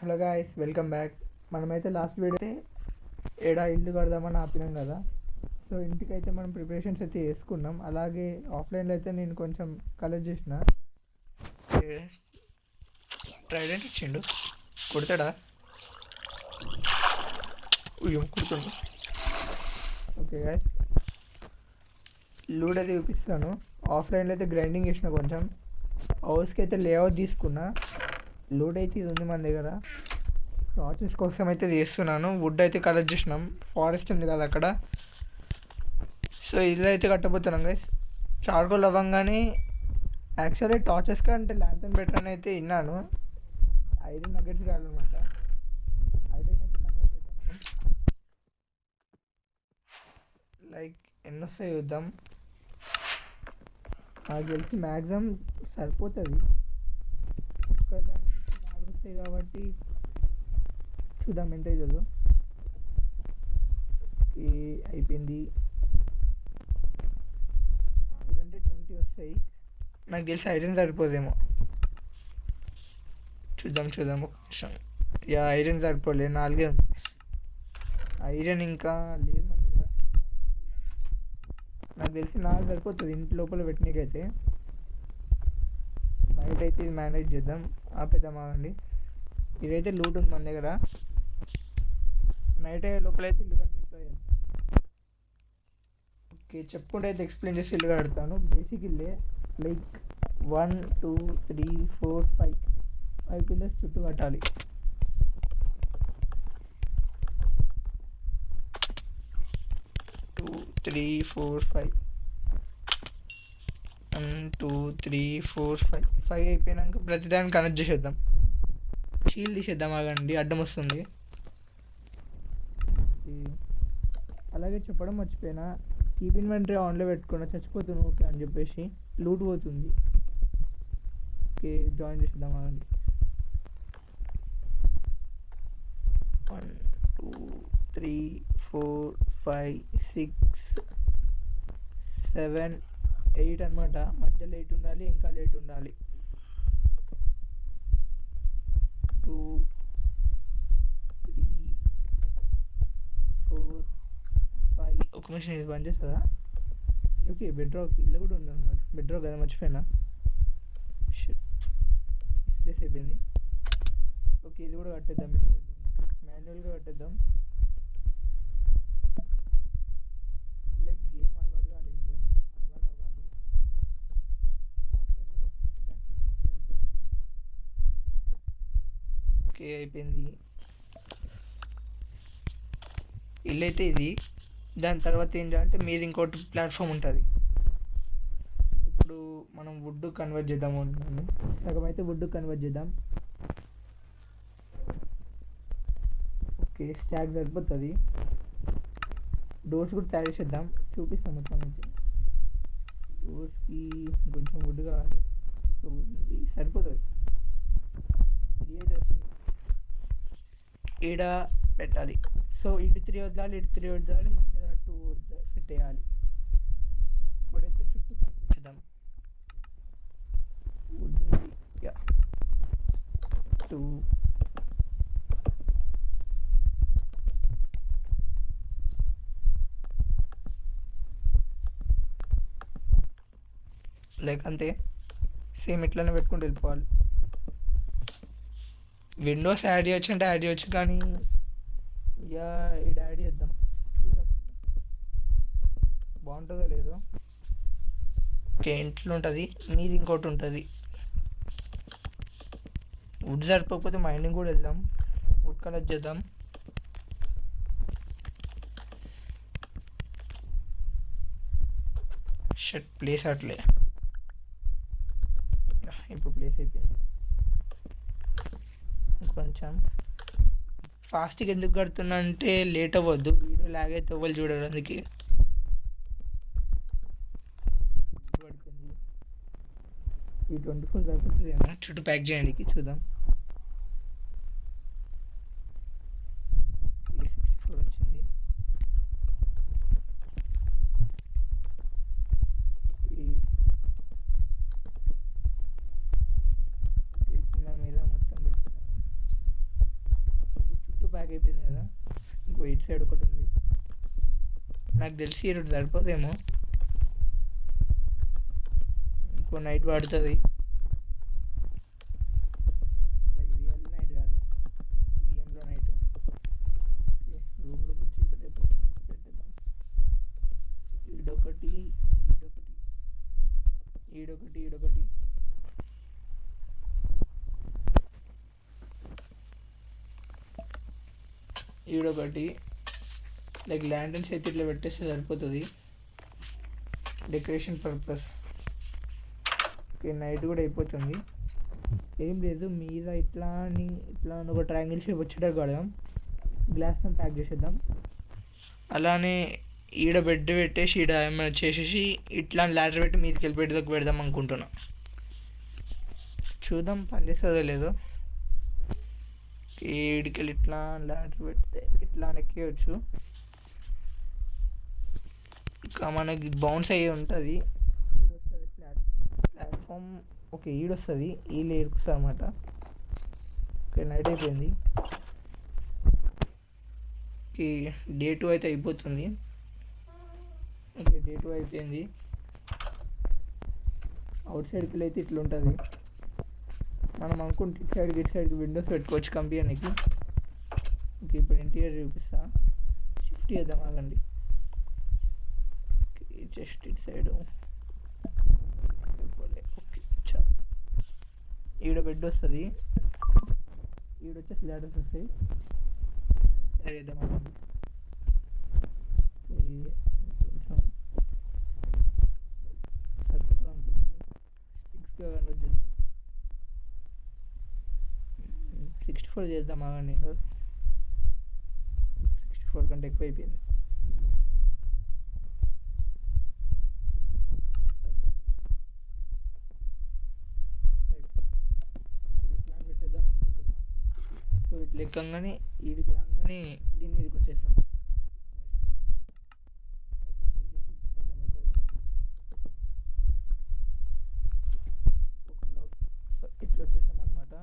Hello guys, welcome back. మనమైతే last video ఏడా ఇల్లు కడదామని ఆపినాం కదా. సో ఇంటికైతే మనం ప్రిపరేషన్స్ అయితే చేసుకున్నాం. అలాగే ఆఫ్లైన్లో అయితే నేను కొంచెం కలెక్ట్ చేసిన. ట్రైడెంట్ ఇచ్చిండు, కుడతాడా? కుడుతుండు. ఓకే గాయ్స్, లూడ్ అయితే చూపిస్తాను. ఆఫ్లైన్లో అయితే గ్రైండింగ్ చేసిన, కొంచెం హౌస్కి అయితే లేఅవుట్ తీసుకున్నా. లూడ్ అయితే ఇది ఉంది మన దగ్గర. ప్రాసెస్ కోసం అయితే చేస్తున్నాను. వుడ్ అయితే కలెక్ట్ చేసినాం, ఫారెస్ట్ ఉంది కదా అక్కడ. సో ఇల్లు అయితే కట్టబోతున్నాం గైస్. చార్కోల్ అవ్వగానే యాక్చువల్లీ టార్చెస్ కంటే ల్యాంతన్ బెటర్ అని అయితే విన్నాను. ఐరన్ నగెట్స్ కావాలన్నమాట. ఐరన్ అయితే కన్వర్ట్ చేద్దాం. లైక్ ఎన్ని వస్తాయి చూద్దాం. నాకు తెలిసి మ్యాక్సిమం సరిపోతుంది. నాలుగు వస్తాయి కాబట్టి చూద్దాం ఎంత అవుతుందో. అయిపోయింది. 20 వస్తాయి. నాకు తెలిసి ఐరన్ సరిపోదేమో. చూద్దాం ఒక నిమిషం. ఐరన్ సరిపోలే, 4 ఐరన్ ఇంకా లేదు మన దగ్గర. నాకు తెలిసి 4 సరిపోతుంది ఇంటి లోపల పెట్టినకైతే. బయట అయితే ఇది మేనేజ్ చేద్దాం. ఆపేద్దాం ఆగండి. ఇదైతే లూట్ ఉంది మన దగ్గర. నైట్ అయ్యే లోపల అయితే ఇల్లు కట్టనిస్తాయి. ఓకే, చెప్పుకుంటే అయితే ఎక్స్ప్లెయిన్ చేసి ఇల్లు కడతాను. బేసిక్ ఇల్లే, లైక్ 1 2 3 4 5 పిల్లర్స్ చుట్టూ కట్టాలి. 2 3 4 5 1 2 3 4 5 అయిపోయినాక ప్రతిదాన్ని కనెక్ట్ చేసేద్దాం. చీల్ తీసేద్దాం ఆగండి, అడ్డం వస్తుంది. అలాగే చెప్పడం మర్చిపోయినా, కీప్ ఇన్వెంటరీ ఆన్లో పెట్టుకున్నా, చచ్చిపోతుంది ఓకే అని చెప్పేసి లూట్ పోతుంది. ఓకే, జాయిన్ చేసేద్దాం ఆగండి. 1 2 3 4 5 6 7 8 అనమాట. మధ్యలో 8 ఉండాలి, ఇంకా 8 ఉండాలి. 2 3 4 5. ఒక మిషన్ ఇది బంద్ చేస్తుందా? ఓకే, బెడ్రాక్ ఇల్లు కూడా ఉంది అనమాట. బెడ్రాక్ కదా, మర్చిపోయినా. డిస్ప్లేస్ అయిపోయింది. ఓకే, ఇది కూడా కట్టేద్దాం. మాన్యువల్గా కట్టేద్దాం. లైక్ గేమ్ అలవాటు కావాలి, ఇంకొంచెం అలవాటు అవ్వాలి. ఓకే, అయిపోయింది. ఇల్లు అయితే ఇది. దాని తర్వాత ఏంటంటే మీది ఇంకోటి ప్లాట్ఫామ్ ఉంటుంది. ఇప్పుడు మనం వుడ్ కన్వర్ట్ చేద్దాం. సగం అయితే వుడ్ కన్వర్ట్ చేద్దాం. ఓకే, స్టాక్ సరిపోతుంది. డోర్స్ కూడా తయారు చేద్దాం, చూపిస్తాం మొత్తం. అయితే డోర్స్కి కొంచెం వుడ్ కావాలి. సరిపోతుంది. 3 అయితే వస్తుంది. ఈడ పెట్టాలి. సో ఇటు 3 వదలాలి, ఇటు 3 వదలాలి, మధ్యలో 2 పెట్టేయాలి. ఇప్పుడైతే చుట్టూ ప్యాక్ చేద్దాం. 2 లైక్ అంతే. సేమ్ ఇట్లానే పెట్టుకుంటూ వెళ్ళిపోవాలి. విండోస్ యాడ్ చేయొచ్చు అంటే యాడ్ చేయొచ్చు, కానీ ఇది యాడ్ చేద్దాం, చూద్దాం బాగుంటుందో లేదో. ఓకే, ఇంట్లో ఉంటుంది, మీది ఇంకోటి ఉంటుంది. వుడ్ సరిపోకపోతే మైనింగ్ కూడా వెళ్దాం, వుడ్ కలెక్ట్ చేద్దాం. షట్ ప్లేస్ అట్లే. ఇప్పుడు ప్లేస్ అయిపోయింది. కొంచెం ఫాస్ట్గా ఎందుకు కడుతున్నా అంటే లేట్ అవ్వద్దు, వీడియో లాగ్ అయితే అవ్వాలి చూడరు, అందుకే. ఈ 24 సరిపోతుంది ఏమో. చుట్టూ ప్యాక్ చేయండి, చూద్దాం. 64 వచ్చింది. మీద మొత్తం పెట్టుకుందాం. ప్యాక్ అయిపోయింది కదా. ఇంకో ఇటు సైడ్ ఒకటి ఉంది. నాకు తెలిసి ఇటు సరిపోదేమో, ఇంకో నైట్ పడుతుంది. లైక్ రియల్ నైట్ కాదు, గేమ్లో నైట్. రూమ్లోకి వచ్చి ఇక్కడ పెట్టేద్దాం. ఈడొకటి ఈడొకటి ఈడొకటి ఈడొకటి ఈడొకటి. లైక్ ల్యాంటర్న్స్ అయితే ఇట్లా పెట్టేస్తే సరిపోతుంది డెకరేషన్ పర్పస్. ఓకే, నైట్ కూడా అయిపోతుంది. ఏం లేదు, మీద ఇట్లా అని ఇట్లా అని ఒక ట్రయాంగిల్ షేప్ వచ్చేటట్టు కడదాం. గ్లాస్తో ప్యాక్ చేసేద్దాం. అలానే ఈడ బెడ్ పెట్టేసి ఈడ ఏమైనా చేసేసి ఇట్లా ల్యాడర్ పెట్టి మీదకి వెళ్ళి బెడ్ దగ్గర పెడదాం అనుకుంటున్నా. చూద్దాం పని చేస్తుందో లేదో. ఈడికెళ్ళి ఇట్లా ల్యాడర్ పెడితే ఇట్లా ఎక్కేయచ్చు. ఇక మనకి బౌన్స్ అయ్యి ఉంటుంది. ఈడొస్తుంది ప్లాట్ఫామ్. ఓకే, ఈడొస్తుంది, ఈ లేయర్కి వస్తుంది అన్నమాట. ఓకే, నైట్ అయిపోయింది. ఓకే, డే 2 అయితే అయిపోతుంది. ఓకే, డే 2 అయిపోయింది. అవుట్ సైడ్కి వెళ్ళి అయితే ఇట్లా ఉంటుంది. మనం అనుకుంటే ఇటు సైడ్కి విండోస్ పెట్టుకోవచ్చు కంపెనీకి. ఓకే, ఇప్పుడు ఇంటీరియర్ చూపిస్తా. షిఫ్ట్ చేద్దాం, ఆగండి. జస్ట్ ఇటు సైడ్. ఓకే, చాలు. ఈడ బెడ్ వస్తుంది, ఈడొచ్చేసి ల్యాడర్స్ వస్తాయి. చేద్దాం, ఆగండి. కొంచెం సరిపోతుంది అనుకుంటుంది. 6గా కన్వర్ట్ చేద్దాం. 64 చేద్దాం, ఆగండి. 64 కంటే ఎక్కువ అయిపోయింది. ఇప్పుడు ఇట్లా పెట్టేద్దాం అనుకుంటున్నా. సో ఇట్లా ఎక్కగానే ఈడికి రాగానే దీని మీదకి వచ్చేస్తాం. సో ఇట్లా వచ్చేస్తాం అనమాట.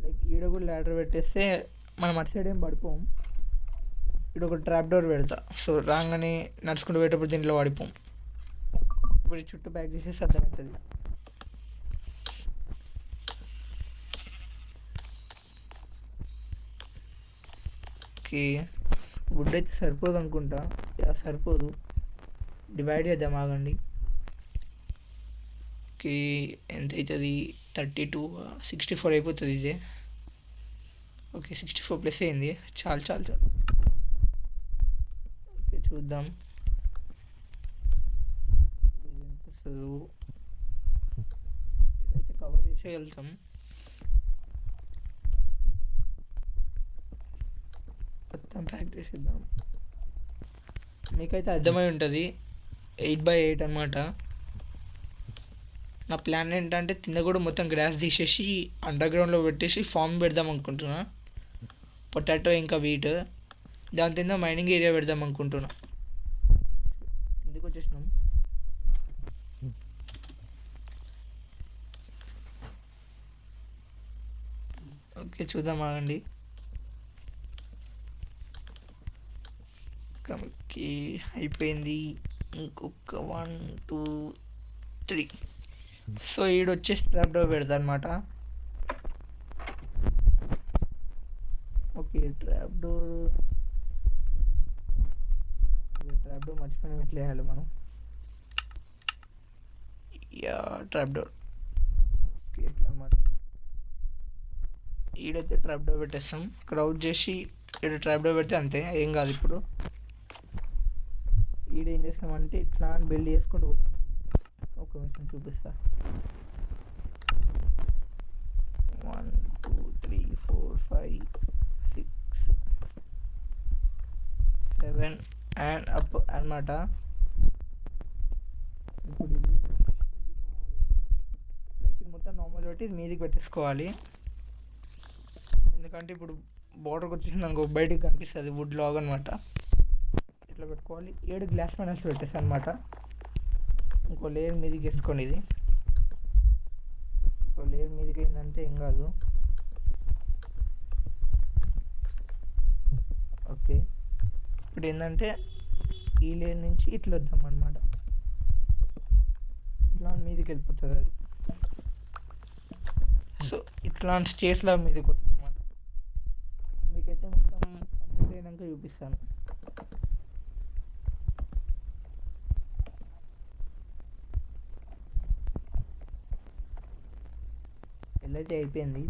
లైక్ ఈడ కూడా ల్యాడర్ పెట్టేస్తే మనం అటు సైడ్ ఏం పడిపోం. ఇక్కడ ఒక ట్రాప్ డోర్ పెడతా. సో రాగానే నడుచుకుంటూ పోయేటప్పుడు దీంట్లో పడిపోం. ఇప్పుడు ఈ చుట్టూ ప్యాక్ చేసేసి అర్థమవుతుంది. ఓకే, వుడ్ అయితే సరిపోదు అనుకుంటా. సరిపోదు, డివైడ్ చేద్దాం, ఆగండి. ఓకే, ఎంత అవుతుంది? 32 64 అయిపోతుంది ఇదే. ఓకే, 64 ప్లస్ అయింది. చాలు చాలు చాలు. ఓకే, చూద్దాం ఎంత వస్తుందో. ఇదైతే కవర్ చేసే వెళ్తాం. మొత్తం ప్యాక్ చేసేద్దాం. మీకైతే అర్థమై ఉంటుంది, 8x8 అనమాట. నా ప్లాన్ ఏంటంటే కింద కూడా మొత్తం గ్రాస్ తీసేసి అండర్ గ్రౌండ్లో పెట్టేసి ఫామ్ పెడదాం అనుకుంటున్నా. పొటాటో ఇంకా వీట్, దాని కింద మైనింగ్ ఏరియా పెడదాం అనుకుంటున్నా. ఎందుకు వచ్చేసినాం? ఓకే, చూద్దాం, ఆగండి. ఓకే, అయిపోయింది. ఇంకొక 1 2 3. సో ఈడొచ్చేసి ట్రాప్ డోర్ పెడతా అనమాట. ఓకే, ట్రాప్ డోర్ మర్చిపోయిన ఎట్లా వేయాలి మనం. Yeah, trap door. ఓకే, ఎట్లా అనమాట. ఈడైతే ట్రాప్ డోర్ పెట్టేస్తాం. ఇక్కడ అవుట్ చేసి ఈడ ట్రాప్ డోర్ పెడితే అంతే, ఏం కాదు. ఇప్పుడు ఈడేం చేస్తామంటే ఇట్లా బిల్డ్ చేసుకుంటూ పోతాం. ఒక నిమిషం చూపిస్తా. 1 2 3 4 5 6 7 అండ్ అప్ అనమాట. ఇప్పుడు లైక్ ఇది మొత్తం నార్మల్ పెట్టి ఇది మీదికి పెట్టేసుకోవాలి. ఎందుకంటే ఇప్పుడు బోర్డర్కి వచ్చేసి నాకు బయటికి కనిపిస్తుంది వుడ్ లాగ్ అనమాట. ఇట్లా పెట్టుకోవాలి. 7 గ్లాస్ ప్యానల్స్ పెట్టేసి అనమాట. ఇంకో లేయర్ మీదకి వేసుకోండి. ఇది ఇంకో లేయర్ మీదకి ఏంటంటే ఏం కాదు. ఓకే, ఇప్పుడు ఏంటంటే ఈ లేయర్ నుంచి ఇట్లా వద్దాం అనమాట. ఇట్లా మీదకి వెళ్ళిపోతుంది అది. సో ఇట్లాంటి స్టేట్లో మీదకి వస్తుంది అనమాట. మీకైతే మొత్తం కంప్లీట్ అయినాక చూపిస్తాను. ఎల్లయితే అయిపోయింది.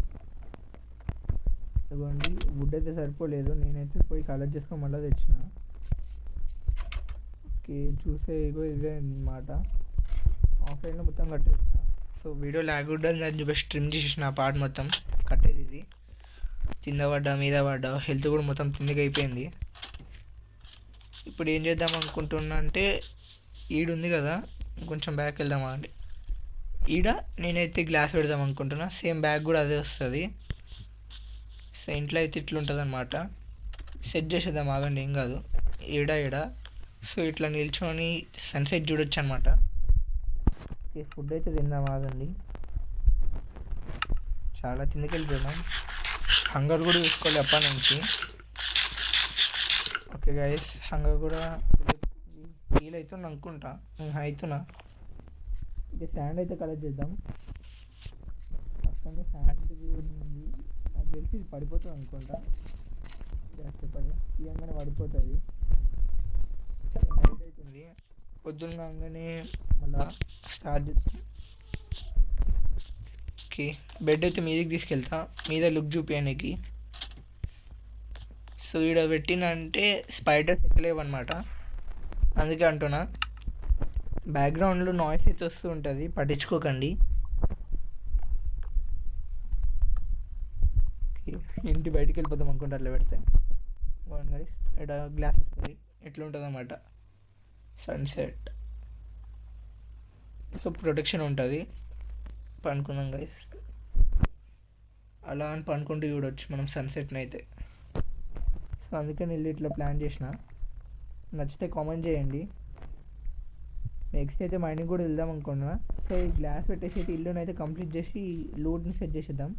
ఇదిగోండి, వుడ్ అయితే సరిపోలేదు, నేనైతే పోయి కలెక్ట్ చేసుకొని మళ్ళీ తెచ్చిన. ఓకే, చూసే ఇగో ఇదే అనమాట. ఆఫ్లైన్లో మొత్తం కట్టేసిన. సో వీడియో ల్యాగ్ ఉందని దాన్ని చెప్పి స్ట్రిమ్ చేసేసిన ఆ పార్ట్ మొత్తం కట్టేది. ఇది కింద పడ్డా మీద పడ్డా హెల్త్ కూడా మొత్తం కిందకి అయిపోయింది. ఇప్పుడు ఏం చేద్దాం అనుకుంటున్నా అంటే ఈడుంది కదా, కొంచెం బ్యాక్ వెళ్దామా అండి. ఈడ నేనైతే గ్లాస్ పెడదాం అనుకుంటున్నా. సేమ్ బ్యాగ్ కూడా అదే వస్తుంది. సో ఇంట్లో అయితే ఇట్లా ఉంటుంది అనమాట. సెట్ చేసేద్దాం, ఆగండి, ఏం కాదు. ఈడ సో ఇట్లా నిల్చొని సన్సెట్ చూడొచ్చు అనమాట. ఓకే, ఫుడ్ అయితే తిందాం, ఆగండి. చాలా కిందకి వెళ్ళిపోయినాం. హంగర్ కూడా చూసుకోవాలి అప్పటి నుంచి. ఓకే గైస్, హంగర్ కూడా ఫీల్ అవుతున్నా అనుకుంటా, అవుతున్నా. ఓకే, శాండ్ అయితే కలెక్ట్ చేద్దాం. పక్కనే శాండ్ ఉంది, నాకు తెలిసి ఇది పడిపోతుంది అనుకుంటా. చెప్పదు, తీయంగానే పడిపోతుంది. నైట్ అవుతుంది, పొద్దున్న కాగానే మళ్ళా స్టార్ట్ చేస్తాం. ఓకే, బెడ్ అయితే మీదకి తీసుకెళ్తా, మీద లుక్ చూపించడానికి. సో ఈడ పెట్టినంటే స్పైడర్స్ ఎక్కలేవన్నమాట, అందుకే అంటున్నా. బ్యాక్గ్రౌండ్లో నాయిస్ అయితే వస్తూ ఉంటుంది, పట్టించుకోకండి. ఇంటి బయటికి వెళ్ళిపోతాం అనుకుంటారు అట్లా పెడితే. గైస్, ఇక్కడ గ్లాస్ వస్తుంది, ఎట్లా ఉంటుంది అన్నమాట సన్సెట్. సో ప్రొటెక్షన్ ఉంటుంది. పనుకుందాం గైస్, అలా అని పనుకుంటూ చూడవచ్చు మనం సన్సెట్ని అయితే. సో అందుకే నేను ఇట్లా ప్లాన్ చేసిన. నచ్చితే కామెంట్ చేయండి. నెక్స్ట్ అయితే మైనింగ్ కూడా వెళ్దాం అనుకున్నా. సో ఈ గ్లాస్ పెట్టేసి అయితే ఇల్లుని అయితే కంప్లీట్ చేసి లూట్ని సెట్ చేసేద్దాం.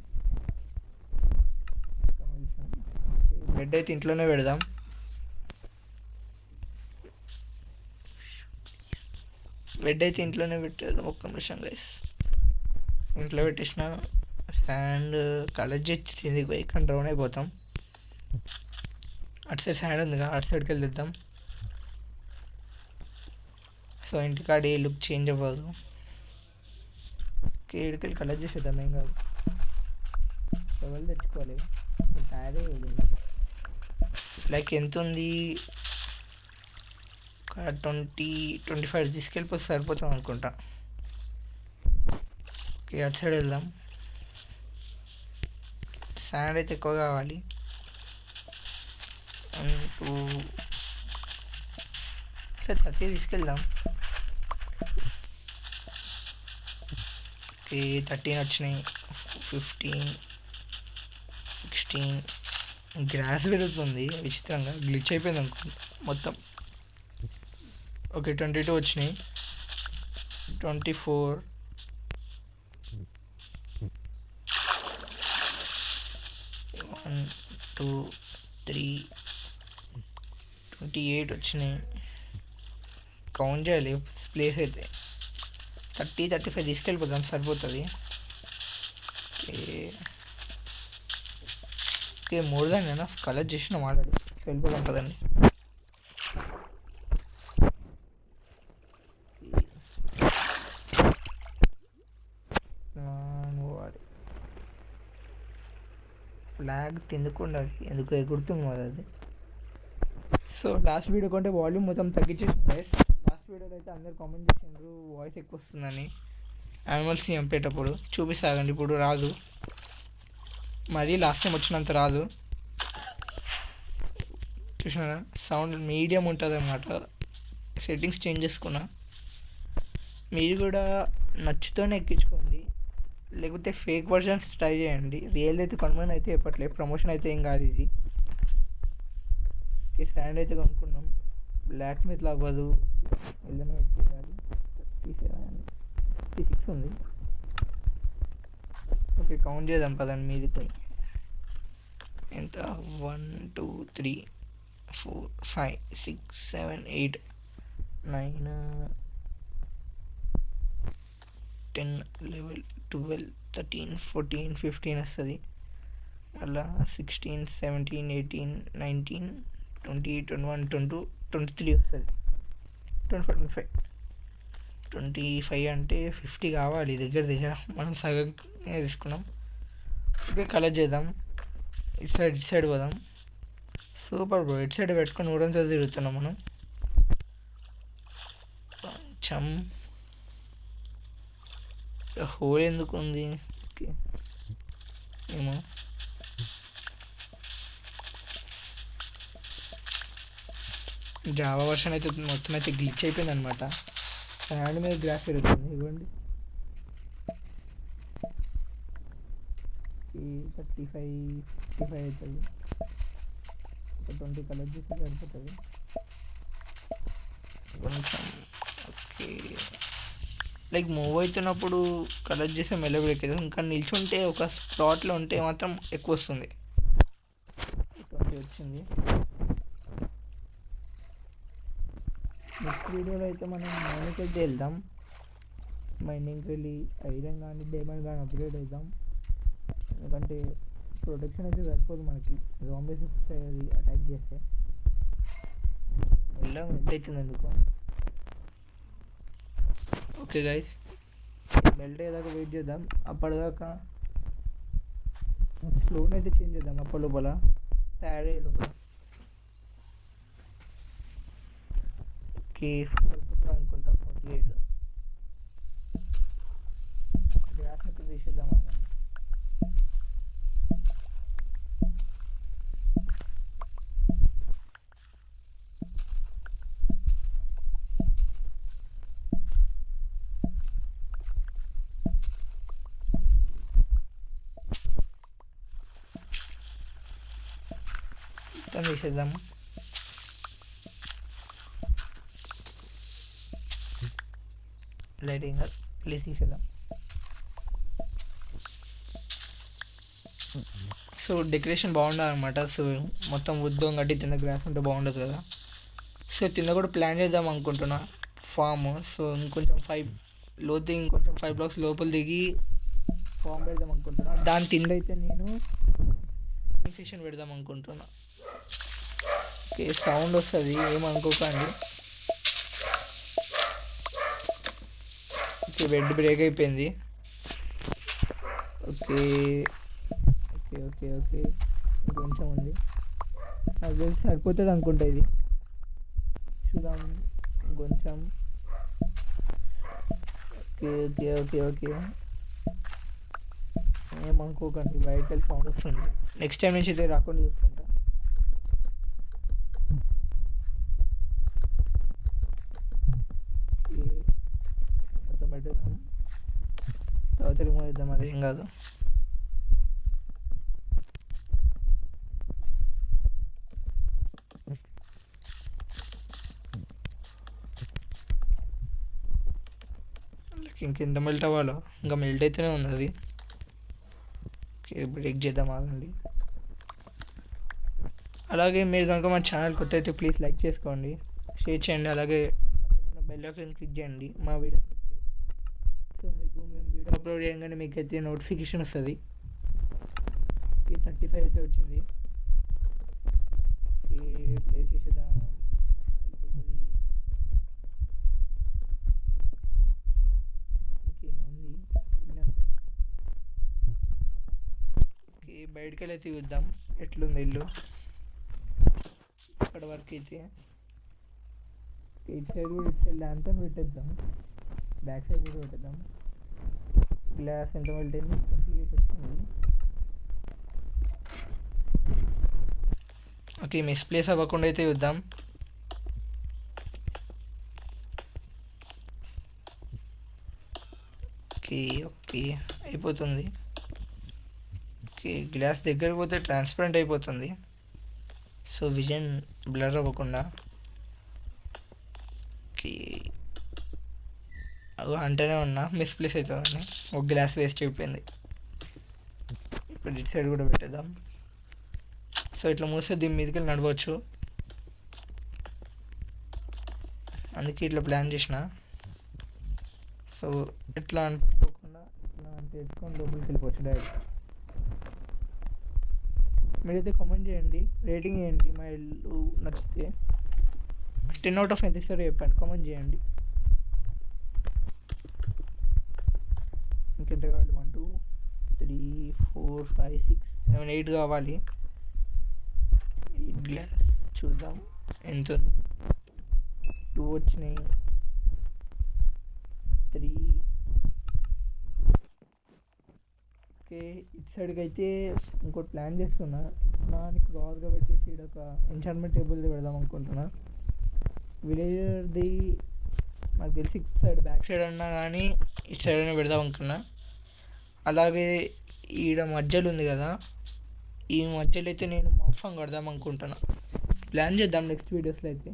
బెడ్ అయితే ఇంట్లోనే పెడదాం. బెడ్ అయితే ఇంట్లోనే పెట్టేద్దాం. ఒక్క నిమిషం గైస్, ఇంట్లో పెట్టేసిన. శాండ్ కలెక్ట్ చేసి కిందికి పోయి ఇక్కడ డౌన్ అయిపోతాం. అటు సైడ్ శాండ్ ఉంది కదా, అటు సైడ్కి వెళ్ళిద్దాం. సో ఇంటికాడ ఏ లుక్ చేంజ్ అవ్వదు. ఓకే, ఇక్కడికి కలెక్ట్ చేసేద్దాం, ఏం కాదు. ఎవరు తెచ్చుకోవాలి, తయారే లైక్ ఎంత ఉంది, ఒక 20-25 తీసుకెళ్ళిపోతే సరిపోతాం అనుకుంటా. ఓకే, అటు సైడ్ వెళ్దాం. శాండ్ అయితే ఎక్కువ కావాలి. 30 తీసుకెళ్దాం. ఓకే, 13 వచ్చినాయి, 15, 16. గ్రాస్ పెరుగుతుంది విచిత్రంగా, గ్లిచ్ అయిపోయింది అనుకో మొత్తం. ఓకే, 22 వచ్చినాయి, 24, 1, 2, 3, 28 వచ్చినాయి. కౌంట్ చేయాలి ప్లేస్ అయితే. 30-35 తీసుకెళ్ళిపోతాం, సరిపోతుంది. Okay, more than enough collect చేసిన ఆల్రెడీ. వెళ్ళిపోతాం కదండి. ఫ్లాగ్ తిందుకుండాలి, ఎందుకు ఎగురుతుంది కదా అది. సో లాస్ట్ వీడియో కంటే వాల్యూమ్ మొత్తం తగ్గించేసి గైస్. లాస్ట్ వీడియోలో అయితే అందరు కామెంట్ చేసిండ్రు వాయిస్ ఎక్కువ వస్తుందని. యానిమల్స్ని చంపేటప్పుడు చూపిస్తాగండి, ఇప్పుడు రాదు, మరీ లాస్ట్ టైం వచ్చినంత రాదు. చూసినారా, సౌండ్ మీడియం ఉంటుంది అన్నమాట. సెట్టింగ్స్ చేంజ్ చేసుకున్నా. మీరు కూడా నచ్చుతూనే ఎక్కించుకోండి, లేకపోతే ఫేక్ వర్షన్స్ ట్రై చేయండి. రియల్ అయితే కొనమని అయితే చెప్పట్లేదు, ప్రమోషన్ అయితే ఏం కాదు ఇది. ఓకే, స్టాండ్ అయితే కొనుక్కున్నాం. బ్లాక్ స్మిత్లో అవ్వదు, ఎల్లనే పెట్టేయాలి. 36 ఉంది. ఓకే, కౌంట్ చేద్దాం పదండి మీది పోయి. ఎంత, 1, 2, 3, 4 5 6 7 8 9 10 11 12 13 14 15 వస్తుంది. మళ్ళా 16 17 18 19 20 21 22 23 వస్తుంది. 25 25 అంటే 50 కావాలి దగ్గర మనం సగం తీసుకున్నాం. ఓకే, కలెక్ట్ చేద్దాం. ఇటు సైడ్ పోదాం. సూపర్ బ్రో, ఇటు సైడ్ పెట్టుకొని ఊరంతా తిరుగుతున్నాం మనం. కొంచెం హోల్ ఎందుకు ఉంది? ఓకే ఏమో. జావా వర్షన్ అయితే మొత్తం అయితే గ్లిచ్ అయిపోయింది అనమాట. హ్యాండ్ మీద గ్లాస్ పెరుగుతుంది. ఇవ్వండి 35 55 అవుతుంది. ఒక 20 కలర్ చేస్తే సరిపోతుంది కొంచెం. ఓకే, లైక్ మూవ్ అవుతున్నప్పుడు కలర్ చేస్తే మెల్ల బ్రేక్ అవుతుంది. ఇంకా నిల్చుంటే ఒక స్పాట్లో ఉంటే మాత్రం ఎక్కువ వస్తుంది. 20 వచ్చింది. నెక్స్ట్ వీడియోలో అయితే మనం మైనింగ్కి అయితే వెళ్దాం. మైనింగ్కి వెళ్ళి ఐరన్ కానీ డైమండ్ కానీ అప్గ్రేడ్ అవుతాం. ఎందుకంటే ప్రొటెక్షన్ అయితే సరిపోదు మనకి, జాంబీస్ వస్తాయి అది అటాక్ చేస్తే. వెళ్ళాం, ఎంత అవుతుంది ఎందుకు. ఓకే గైస్, మెల్ట్ అయ్యేదాకా వెయిట్ చేద్దాం. అప్పటిదాకా స్లోన్ అయితే చేంజ్ చేద్దాం. అప్పటి లోపల తయారయ్యే లోపల. ఓకే, అనుకుంటా 48 గ్యాస్ ఇప్పుడు తీసేద్దాం. తీసేద్దాము. లైటింగ్ ప్లీజ్ తీసేద్దాం. సో డెకరేషన్ బాగుండాలన్నమాట. సో మొత్తం ఉద్దం కట్టి చిన్న గ్రాస్ ఉంటే బాగుండదు కదా. సో కింద కూడా ప్లాన్ చేద్దాం అనుకుంటున్నా ఫామ్. సో ఇంకొంచెం 5 లోతు, ఇంకొంచెం 5 బ్లాక్స్ లోపల దిగి ఫామ్ పెడదాం అనుకుంటున్నా. దాని కింద అయితే నేను సెషన్ పెడదాం అనుకుంటున్నా. ఓకే, సౌండ్ వస్తుంది ఏమనుకోకండి. ఓకే, బెడ్ బ్రేక్ అయిపోయింది. ఓకే ఓకే ఓకే ఓకే కొంచెం ఉంది, నాకు తెలిసి సరిపోతుంది అనుకుంటా. ఇది చూద్దాం కొంచెం. ఓకే ఓకే ఓకే ఓకే ఏమనుకోకండి, బయట సౌండ్ వస్తుంది. నెక్స్ట్ టైం నుంచి అయితే రాకుండా చూసుకుంటా. మొత్తం పెట్టుదాం, తర్వాత రిమూవ్ చేద్దాం, అదేం కాదు. ఇంకెంత మెల్ట్ అవ్వాలో, ఇంకా మెల్ట్ అయితేనే ఉంది అది. ఓకే, బ్రేక్ చేద్దాం ఆగండి. అలాగే మీరు కనుక మా ఛానల్ కొత్త అయితే ప్లీజ్ లైక్ చేసుకోండి, షేర్ చేయండి. అలాగే బెల్ ఐకాన్ క్లిక్ చేయండి మా వీడియో. సో మీకు మేము వీడియో అప్లోడ్ చేయగానే మీకు అయితే నోటిఫికేషన్ వస్తుంది. 35 అయితే వచ్చింది. ప్లే చేసేద్దాం, అయిపోతుంది. ఇంకేముంది. ఓకే, బయటకు వెళ్ళి చూద్దాం ఎట్లుంది ఇల్లు. ఇక్కడ వరకు అయితే ఇటు సైడ్ కూడా, ఇటు సైడ్ ల్యాంప్ పెట్టేద్దాం. బ్యాక్ సైడ్ కూడా పెట్టేద్దాం. గ్లాస్ ఎంత మెల్ట్ అయింది, 28 వచ్చింది. ఓకే, మిస్ప్లేస్ అవ్వకుండా అయితే చూద్దాం. ఓకే ఓకే అయిపోతుంది. ఓకే, గ్లాస్ దగ్గరికి పోతే ట్రాన్స్పరెంట్ అయిపోతుంది. సో విజన్ బ్లర్ అవ్వకుండా. ఓకే, అంటేనే ఉన్నా మిస్ప్లేస్ అవుతుందని. ఒక గ్లాస్ వేస్ట్ అయిపోయింది. ఇప్పుడు ఇటు సైడ్ కూడా పెట్టేద్దాం. సో ఇట్లా మూస్తే దీని మీదకి నడవచ్చు. అందుకే ఇట్లా ప్లాన్ చేసిన. సో ఎట్లా అనుకోకుండా ఇట్లా తెచ్చుకొని లోపలికి వెళ్ళిపోవచ్చు డైరెక్ట్. మీరైతే కామెంట్ చేయండి, రేటింగ్ చేయండి, మా ఇల్లు నచ్చితే 10/10 ఎంత ఇస్తారో చెప్పండి, కామెంట్ చేయండి. ఇంకెంత కావాలి? 1 2 3 4 5 6 7 8 కావాలి. 8 గ్లాస్ చూద్దాం ఎంత. 2 వచ్చినాయి, 3. ఓకే, ఇటు సైడ్కి అయితే ఇంకోటి ప్లాన్ చేస్తున్నా. దాన్ని క్రాస్గా పెట్టేసి ఇక్కడ ఒక ఎన్చాంట్మెంట్ టేబుల్ పెడదాం అనుకుంటున్నా. విలేజర్ది నాకు తెలిసి ఇటు సైడ్ బ్యాక్ సైడ్ అన్నా కానీ ఇటు సైడ్ అయినా పెడదాం అనుకున్నా. అలాగే ఈడ మధ్యలో ఉంది కదా, ఈ మధ్యలో అయితే నేను మొత్తం కడదాం అనుకుంటున్నా. ప్లాన్ చేద్దాం నెక్స్ట్ వీడియోస్లో అయితే.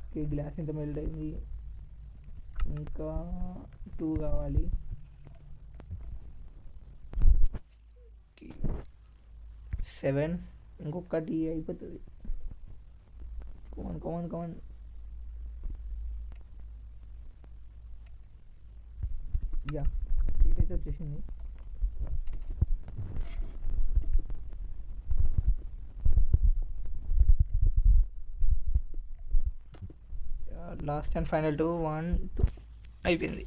ఓకే, గ్లాస్ ఎంత మెల్ట్ అయింది, ఇంకా 2 కావాలి. 7, ఇంకొకటి అయిపోతుంది. కమాన్. యా, సీట్ అయితే వచ్చేసింది. లాస్ట్ అండ్ ఫైనల్ 2 1 2 అయిపోయింది.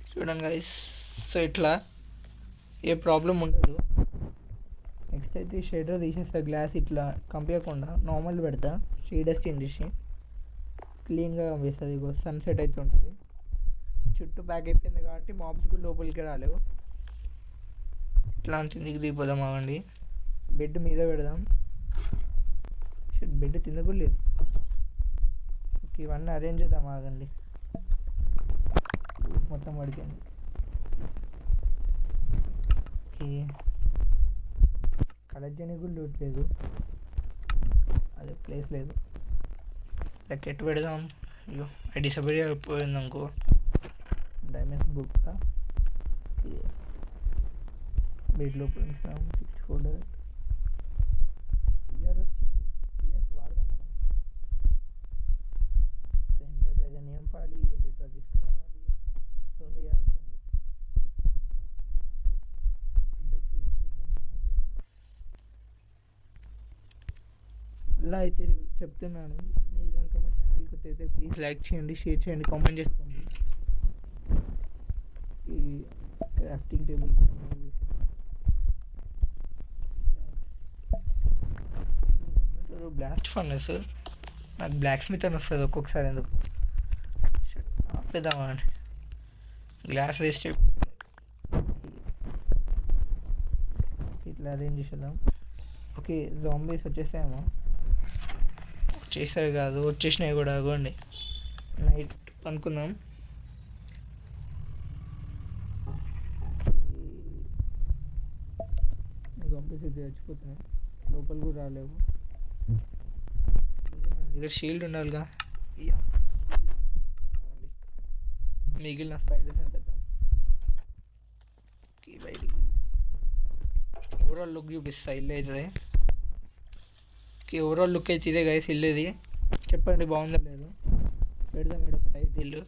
చూడండి గైస్, సో ఇట్లా ఏ ప్రాబ్లం ఉండదు. నెక్స్ట్ అయితే షేడర్ తీసేస్తా, గ్లాస్ ఇట్లా కంపించకుండా నార్మల్ పెడతా, షేడర్స్ చేంజ్ చేసి క్లీన్గా పంపిస్తుంది. ఇగో సన్సెట్ అయితే ఉంటుంది, చుట్టూ ప్యాక్ అయిపోయింది కాబట్టి మాబ్స్ కూడా లోపలికి రాలేవు. ఇట్లా కిందికి దిగిపోదాం. ఆగండి, బెడ్ మీద పెడదాం. బెడ్ కింద కూడా లేదు. ఓకే, ఇవన్నీ అరేంజ్ చేద్దాం. ఆగండి, మొత్తం పడిపోయింది. ఓకే, కలెక్ట్ చేయడానికి కూడా లూట్ లేదు, అదే ప్లేస్ లేదు. లైక్ ఎట్టు పెడదాం? అయ్యో, అది డిసబిలిటీ అయిపోయింది అనుకో. డైమండ్స్ బుక్ బెడ్ లోపల ఉంచుదాం. 64 ఇయర్ వచ్చింది. ఇయర్స్ వాడదాం మనం. డ్రాగన్ నింపాలి, ఎడిటర్ తీసుకురావాలి. సో చేయాల్సింది. అలా అయితే చెప్తున్నాను. మీరు కనుక మా ఛానల్కి అయితే ప్లీజ్ లైక్ చేయండి, షేర్ చేయండి, కామెంట్ చేసుకోండి. ఈ క్రాఫ్టింగ్ టేబుల్ బ్లాస్ట్ ఫర్నెస్, నాకు బ్లాక్ స్మిత్ అని వస్తుంది ఒక్కొక్కసారి. ఎందుకు ఆపేద్దామా అండి, గ్లాస్ వేస్ట్ ఇట్లా అరేంజ్ చేసేద్దాం. ఓకే, జాంబీస్ వచ్చేసాయేమో. వచ్చేసారు కాదు, వచ్చేసినాయి కూడా. అగోండి, నైట్ అనుకుందాం. జాంబీస్ అయితే చచ్చిపోతున్నాయి, లోపల కూడా రాలేవు. మన దగ్గర షీల్డ్ ఉండాలిగా. మిగిలిన స్పైడర్స్ పెడతాం. బయటికి ఓవరాల్ లుక్ చూపిస్తా ఇల్లు అవుతుంది. ఓవరాల్ లుక్ అయితే ఇదే గైస్ ఇల్లు. ఇది చెప్పండి బాగుందో లేదు. పెడదాం ఇక్కడ ఒక టైటిల్.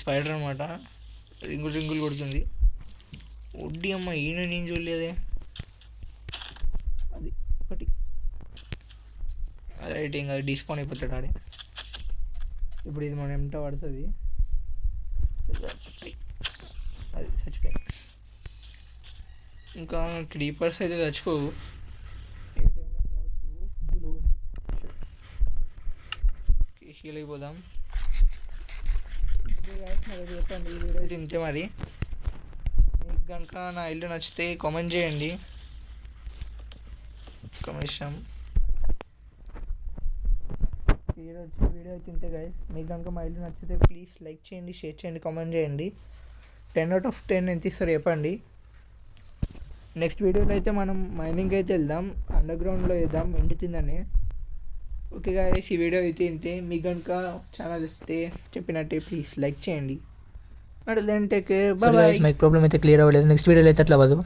స్పైడర్ అనమాట, రింగులు కొడుతుంది. వడ్డీ అమ్మ, ఈయన నేను చూడలేదే. అది ఒకటి రైట్, ఇంకా డిస్పాన్ అయిపోతాడు ఆడే. ఇప్పుడు ఇది మనం ఎంట పడుతుంది. అది చచ్చిపోయింది. ఇంకా క్రీపర్స్ అయితే చచ్చిపోవు. హీల్ అయిపోదాం. చెప్పండి ఈ వీడియో తింటే మరి. మీకు కనుక నా ఇల్లు నచ్చితే కామెంట్ చేయండి. కమిషన్ వీడియో తింటే గైస్, మీకు కనుక మా ఇల్లు నచ్చితే ప్లీజ్ లైక్ చేయండి, షేర్ చేయండి, కామెంట్ చేయండి. 10/10 ఎంత ఇస్తారు చెప్పండి. నెక్స్ట్ వీడియోలో అయితే మనం మైనింగ్ అయితే వెళ్దాం, అండర్ గ్రౌండ్లో వేద్దాం ఇంటి కిందనే. ఓకే గాయస్, ఈ వీడియో అయితే ఇంతే. మీకు కనుక ఛానల్ ఇస్తే చెప్పినట్టే ప్లీజ్ లైక్ చేయండి. అంటే take care, bye bye. Mike problem అయితే క్లియర్ అవ్వలేదు, నెక్స్ట్ వీడియోలో అయితే అట్లా అవ్వదు.